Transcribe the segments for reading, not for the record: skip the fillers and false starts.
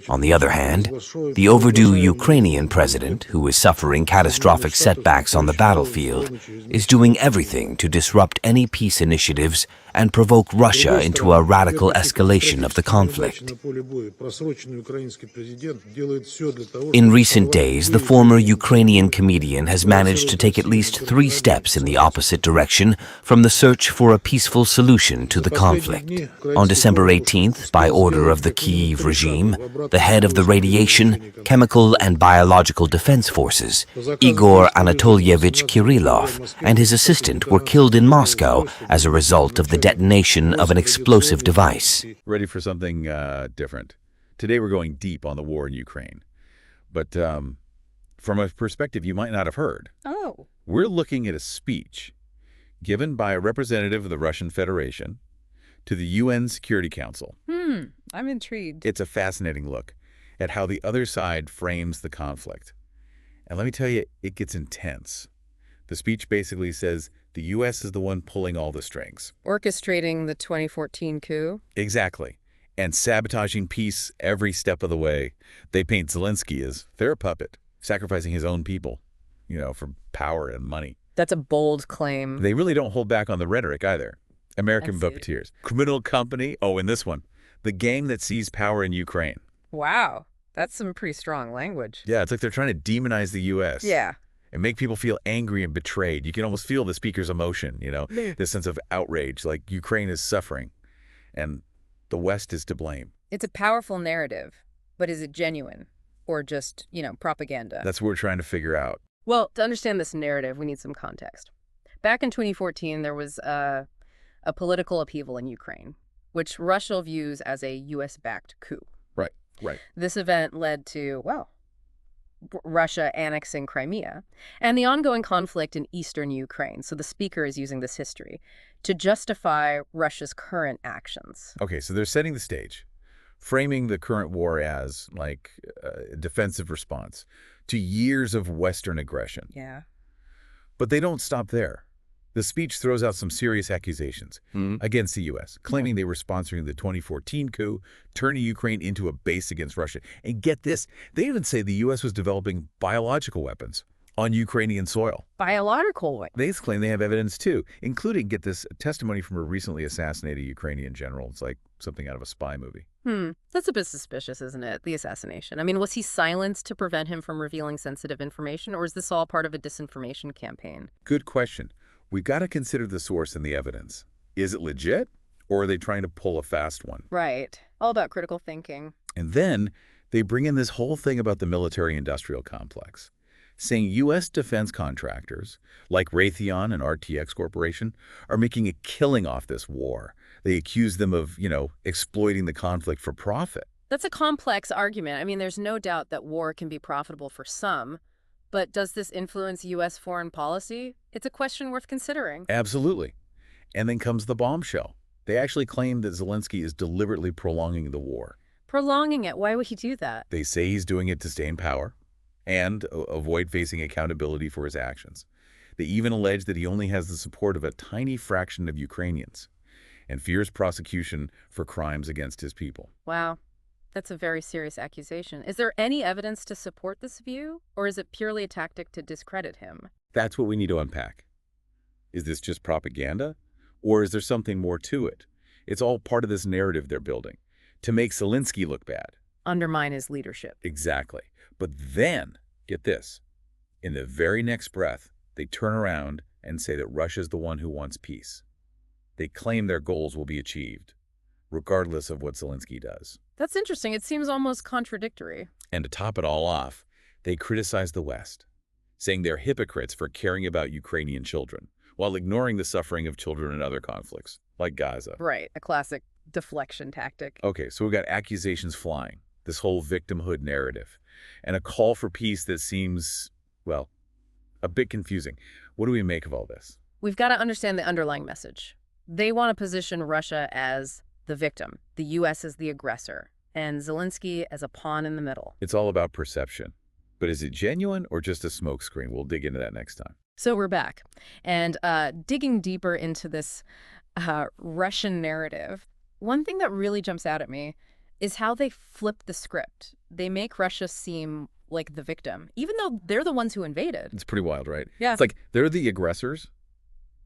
On the other hand, the overdue Ukrainian president, who is suffering catastrophic setbacks on the battlefield, is doing everything to disrupt any peace initiatives and provoke Russia into a radical escalation of the conflict. In recent days, the former Ukrainian comedian has managed to take at least 3 steps in the opposite direction from the search for a peaceful solution to the conflict. On December 18th, by order of the Kyiv regime, the head of the Radiation, Chemical and Biological Defense Forces, Igor Anatolievich Kirillov, and his assistant were killed in Moscow as a result of the detonation of an explosive device. Ready for something different. Today we're going deep on the war in Ukraine. But from a perspective you might not have heard. Oh. We're looking at a speech given by a representative of the Russian Federation to the UN Security Council. I'm intrigued. It's a fascinating look at how the other side frames the conflict. And let me tell you, it gets intense. The speech basically says the U.S. is the one pulling all the strings. Orchestrating the 2014 coup? Exactly. And sabotaging peace every step of the way. They paint Zelensky as their puppet, sacrificing his own people, for power and money. That's a bold claim. They really don't hold back on the rhetoric either. American puppeteers. Criminal company. Oh, and this one. The gang that seized power in Ukraine. Wow. That's some pretty strong language. Yeah, it's like they're trying to demonize the U.S. Yeah. And make people feel angry and betrayed. You can almost feel the speaker's emotion, this sense of outrage, like Ukraine is suffering and the West is to blame. It's a powerful narrative, but is it genuine or just, propaganda? That's what we're trying to figure out. Well, to understand this narrative, we need some context. Back in 2014, there was a political upheaval in Ukraine, which Russia views as a U.S.-backed coup. Right. This event led to, Russia annexing Crimea and the ongoing conflict in eastern Ukraine. So the speaker is using this history to justify Russia's current actions. Okay, so they're setting the stage, framing the current war as like a defensive response to years of Western aggression. Yeah. But they don't stop there. The speech throws out some serious accusations against the U.S., claiming they were sponsoring the 2014 coup, turning Ukraine into a base against Russia. And get this, they even say the U.S. was developing biological weapons on Ukrainian soil. Biological weapons? They claim they have evidence, too, including, get this, testimony from a recently assassinated Ukrainian general. It's like something out of a spy movie. That's a bit suspicious, isn't it, the assassination? I mean, was he silenced to prevent him from revealing sensitive information, or is this all part of a disinformation campaign? Good question. We've got to consider the source and the evidence. Is it legit, or are they trying to pull a fast one? Right. All about critical thinking. And then they bring in this whole thing about the military-industrial complex, saying U.S. defense contractors, like Raytheon and RTX Corporation, are making a killing off this war. They accuse them of, exploiting the conflict for profit. That's a complex argument. I mean, there's no doubt that war can be profitable for some. But does this influence U.S. foreign policy? It's a question worth considering. Absolutely. And then comes the bombshell. They actually claim that Zelensky is deliberately prolonging the war. Prolonging it? Why would he do that? They say he's doing it to stay in power and avoid facing accountability for his actions. They even allege that he only has the support of a tiny fraction of Ukrainians and fears prosecution for crimes against his people. Wow. That's a very serious accusation. Is there any evidence to support this view, or is it purely a tactic to discredit him? That's what we need to unpack. Is this just propaganda, or is there something more to it? It's all part of this narrative they're building, to make Zelensky look bad. Undermine his leadership. Exactly. But then, get this, in the very next breath, they turn around and say that Russia's the one who wants peace. They claim their goals will be achieved, regardless of what Zelensky does. That's interesting. It seems almost contradictory. And to top it all off, they criticize the West, saying they're hypocrites for caring about Ukrainian children, while ignoring the suffering of children in other conflicts, like Gaza. Right, a classic deflection tactic. Okay, so we've got accusations flying, this whole victimhood narrative, and a call for peace that seems, a bit confusing. What do we make of all this? We've got to understand the underlying message. They want to position Russia as the victim, the U.S. as the aggressor, and Zelensky as a pawn in the middle. It's all about perception. But is it genuine or just a smokescreen? We'll dig into that next time. So we're back. And digging deeper into this Russian narrative, one thing that really jumps out at me is how they flip the script. They make Russia seem like the victim, even though they're the ones who invaded. It's pretty wild, right? Yeah. It's like they're the aggressors,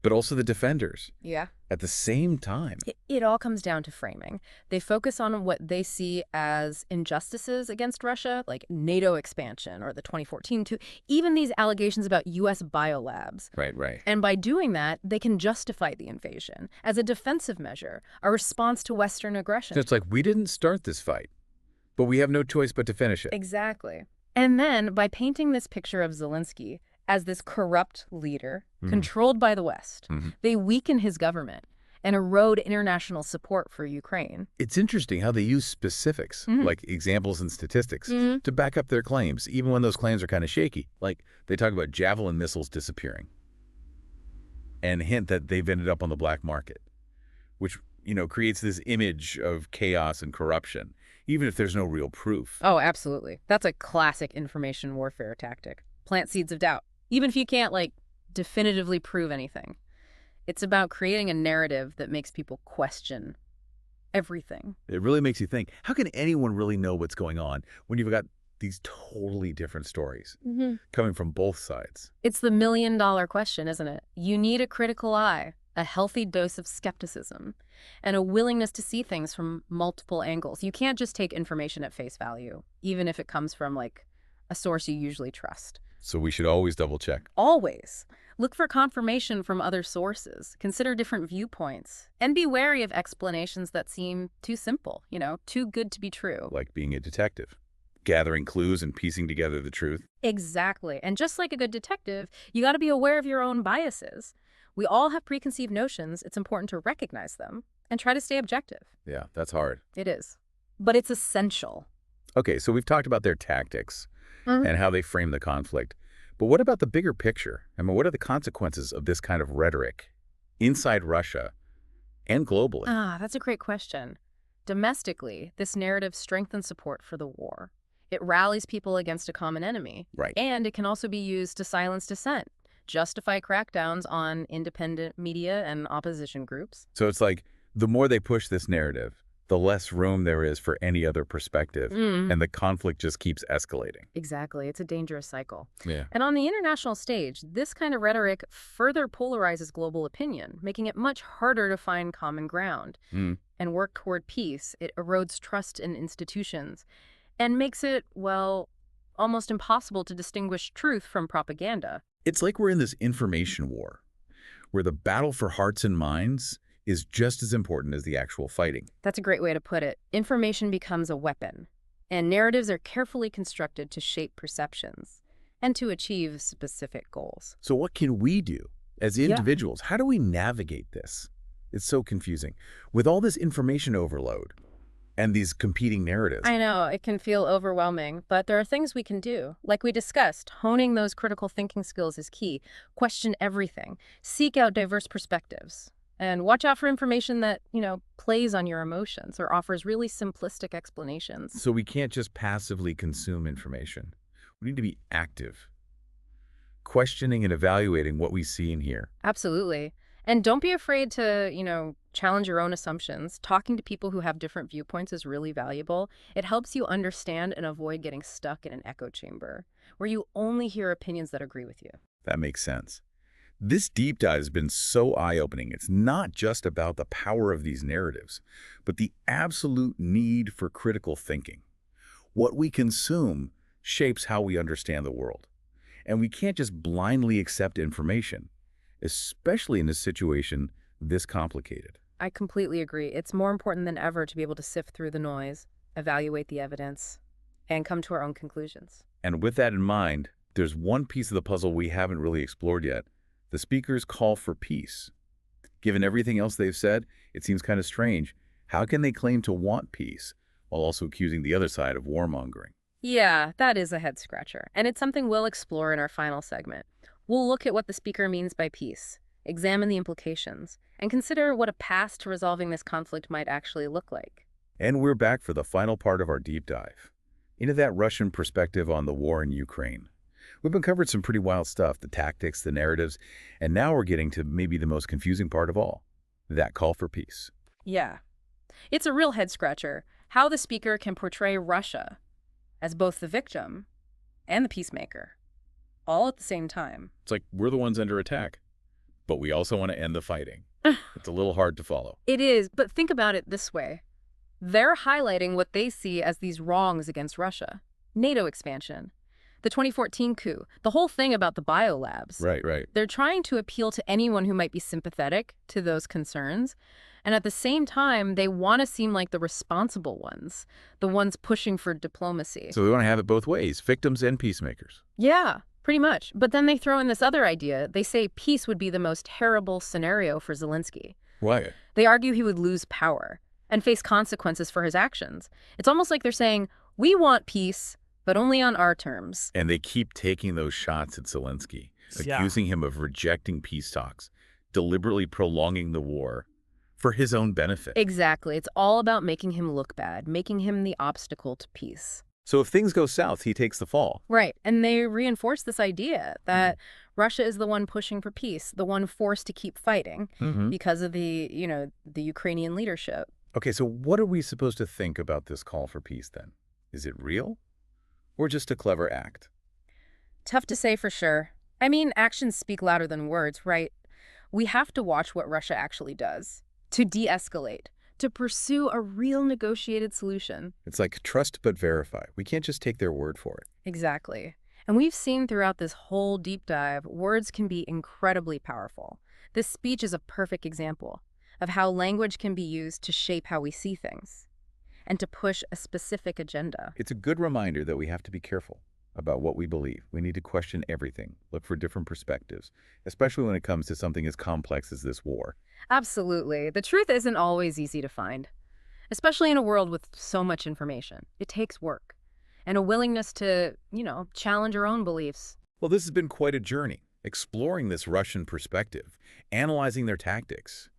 but also the defenders Yeah. at the same time. It all comes down to framing. They focus on what they see as injustices against Russia, like NATO expansion or the 2014 even these allegations about U.S. biolabs. Right. And by doing that, they can justify the invasion as a defensive measure, a response to Western aggression. So it's like, we didn't start this fight, but we have no choice but to finish it. Exactly. And then by painting this picture of Zelensky as this corrupt leader controlled by the West, they weaken his government and erode international support for Ukraine. It's interesting how they use specifics, like examples and statistics, to back up their claims, even when those claims are kind of shaky. Like, they talk about Javelin missiles disappearing and hint that they've ended up on the black market, which, creates this image of chaos and corruption, even if there's no real proof. Oh, absolutely. That's a classic information warfare tactic. Plant seeds of doubt, even if you can't, definitively prove anything. It's about creating a narrative that makes people question everything. It really makes you think, how can anyone really know what's going on when you've got these totally different stories coming from both sides? It's the million-dollar question, isn't it? You need a critical eye, a healthy dose of skepticism, and a willingness to see things from multiple angles. You can't just take information at face value, even if it comes from, a source you usually trust. So we should always double check. Always. Look for confirmation from other sources. Consider different viewpoints. And be wary of explanations that seem too simple, too good to be true. Like being a detective, gathering clues and piecing together the truth. Exactly. And just like a good detective, you got to be aware of your own biases. We all have preconceived notions. It's important to recognize them and try to stay objective. Yeah, that's hard. It is. But it's essential. Okay, so we've talked about their tactics and how they frame the conflict. But what about the bigger picture? What are the consequences of this kind of rhetoric inside Russia and globally? That's a great question. Domestically, this narrative strengthens support for the war. It rallies people against a common enemy. Right. And it can also be used to silence dissent, justify crackdowns on independent media and opposition groups. So it's like, the more they push this narrative, the less room there is for any other perspective, and the conflict just keeps escalating. Exactly. It's a dangerous cycle. Yeah. And on the international stage, this kind of rhetoric further polarizes global opinion, making it much harder to find common ground and work toward peace. It erodes trust in institutions and makes it, almost impossible to distinguish truth from propaganda. It's like we're in this information war, where the battle for hearts and minds is just as important as the actual fighting. That's a great way to put it. Information becomes a weapon, and narratives are carefully constructed to shape perceptions and to achieve specific goals. So what can we do as individuals? How do we navigate this? It's so confusing. With all this information overload and these competing narratives. I know, it can feel overwhelming, but there are things we can do. Like we discussed, honing those critical thinking skills is key. Question everything. Seek out diverse perspectives. And watch out for information that, plays on your emotions or offers really simplistic explanations. So we can't just passively consume information. We need to be active, questioning and evaluating what we see and hear. Absolutely. And don't be afraid to, challenge your own assumptions. Talking to people who have different viewpoints is really valuable. It helps you understand and avoid getting stuck in an echo chamber where you only hear opinions that agree with you. That makes sense. This deep dive has been so eye-opening. It's not just about the power of these narratives, but the absolute need for critical thinking. What we consume shapes how we understand the world. And we can't just blindly accept information, especially in a situation this complicated. I completely agree. It's more important than ever to be able to sift through the noise, evaluate the evidence, and come to our own conclusions. And with that in mind, there's one piece of the puzzle we haven't really explored yet. The speakers call for peace. Given everything else they've said, it seems kind of strange. How can they claim to want peace while also accusing the other side of warmongering? Yeah, that is a head-scratcher, and it's something we'll explore in our final segment. We'll look at what the speaker means by peace, examine the implications, and consider what a path to resolving this conflict might actually look like. And we're back for the final part of our deep dive into that Russian perspective on the war in Ukraine. We've been covered some pretty wild stuff, the tactics, the narratives, and now we're getting to maybe the most confusing part of all, that call for peace. Yeah. It's a real head-scratcher. how the speaker can portray Russia as both the victim and the peacemaker, all at the same time. It's like we're the ones under attack, but we also want to end the fighting. It's a little hard to follow. It is, but think about it this way. They're highlighting what they see as these wrongs against Russia. NATO expansion, the 2014 coup, the whole thing about the biolabs. Right. They're trying to appeal to anyone who might be sympathetic to those concerns. And at the same time, they want to seem like the responsible ones, the ones pushing for diplomacy. So they want to have it both ways, victims and peacemakers. Yeah, pretty much. But then they throw in this other idea. They say peace would be the most terrible scenario for Zelensky. Why? They argue he would lose power and face consequences for his actions. It's almost like they're saying, we want peace, but only on our terms. And they keep taking those shots at Zelensky, accusing him of rejecting peace talks, deliberately prolonging the war for his own benefit. Exactly. It's all about making him look bad, making him the obstacle to peace. So if things go south, he takes the fall. Right. And they reinforce this idea that Russia is the one pushing for peace, the one forced to keep fighting because of the Ukrainian leadership. Okay, so what are we supposed to think about this call for peace then? Is it real or just a clever act? Tough to say for sure. I mean, actions speak louder than words, right? We have to watch what Russia actually does to de-escalate, to pursue a real negotiated solution. It's like trust but verify. We can't just take their word for it. Exactly. And we've seen throughout this whole deep dive, words can be incredibly powerful. This speech is a perfect example of how language can be used to shape how we see things and to push a specific agenda. It's a good reminder that we have to be careful about what we believe. We need to question everything, look for different perspectives, especially when it comes to something as complex as this war. Absolutely. The truth isn't always easy to find, especially in a world with so much information. It takes work and a willingness to, challenge our own beliefs. Well, this has been quite a journey, exploring this Russian perspective, analyzing their tactics,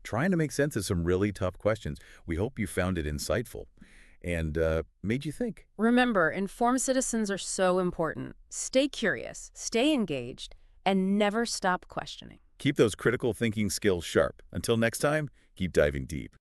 trying to make sense of some really tough questions. We hope you found it insightful and made you think. Remember, informed citizens are so important. Stay curious, stay engaged, and never stop questioning. Keep those critical thinking skills sharp. Until next time, keep diving deep.